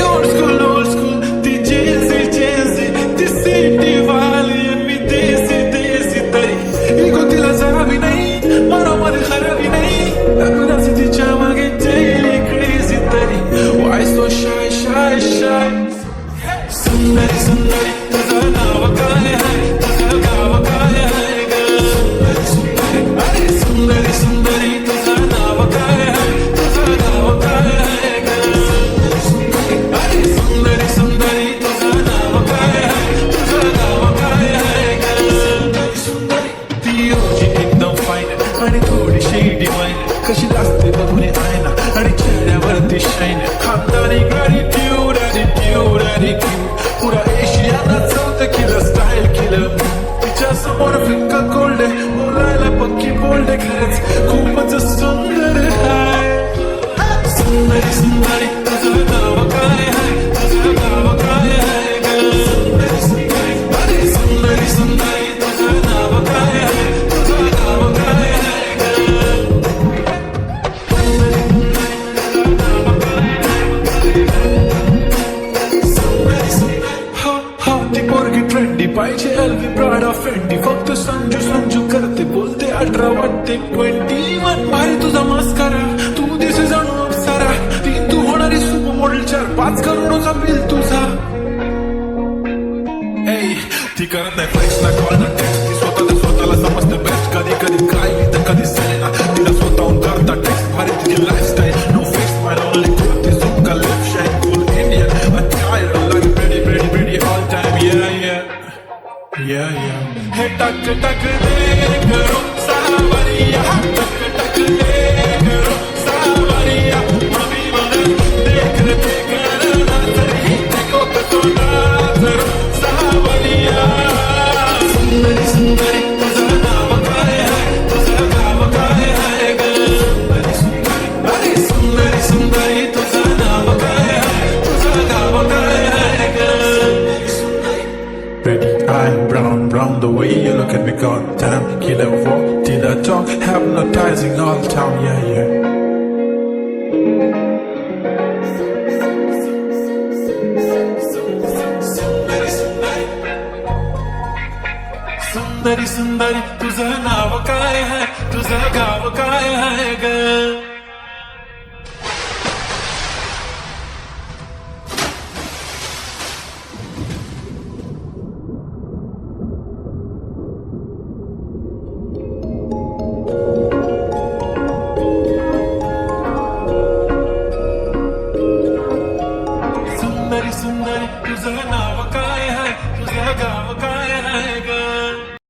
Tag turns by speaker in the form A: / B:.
A: old school, ती चेंजी ती city वाली आणि मी देसी तरी इगो तिला जावी नाही मनामध्ये खराबी नाही कुणाची तिच्या मागे daily crazy तरी why so shy सुंदरी तुझं नाव काय आहे तुझं गाव काय आहे ग अरे सुंदरी तुझं नाव काय आहे तुझं गाव काय आहे ग अरे सुंदरी तुझं नाव काय आहे तुझं गाव काय आहे ग ती ओजी एकदम फाईन आणि थोडीशी डिवाईन कशी लागते बघून आयना आणि चेहऱ्यावरती शाईन खानदानी गॅटिट्यूड पुरा एशियाना चौथं किलं स्टाईल केलं तिच्या समोर फिंका कोल्ड बोलायला पक्की बोल्ड खरंच खूपच सुंदर आहे सुंदरी तुझं नाव काय आहे तुझं गाव काय आहे ग अरे सुंदरी तुझं नाव काय आहे तुझं गाव काय आहे ग ती पोरगी ट्रेंडी पाहिजे एलवी प्राडा फेंडी फक्त संजू करते बोलते 18 वाटते 21 भारी तुझा मस्करा तू दिसे जाणू अप्सरा ती तू होणारी सुपर मॉडेल 4-5 करोडचा बिल तुझा ती करत नाही फ्लेक्स ना कॉल ना टेक्स्ट ती स्वतःला समजते बेस्ट कधी काय तर कधी सेना तिला स्वतःहून करता टेक्स्ट भारी तुझी लाईफस्टाईल नो फेस माय ओनली कुर्ती झुमका lip shine cool Indian attire like pretty all time yeah हे टक दे करो सावरिया टक दे करो सावरिया मम्मी मन देख करना तरी देखो तो नजर सावरिया सुंदरी तुझं नाव काय आहे तुझं गाव काय आहे ग अरे सुंदरी तुझं नाव काय आहे तुझं गाव काय आहे ग Pretty eye, brown, the way you look at me, goddamn. Killer walk, till I talk, hypnotizing all town, yeah. सुंदरी तुझं नाव काय आहे तुझं गाव काय आहे ग सुंदरी तुझं नाव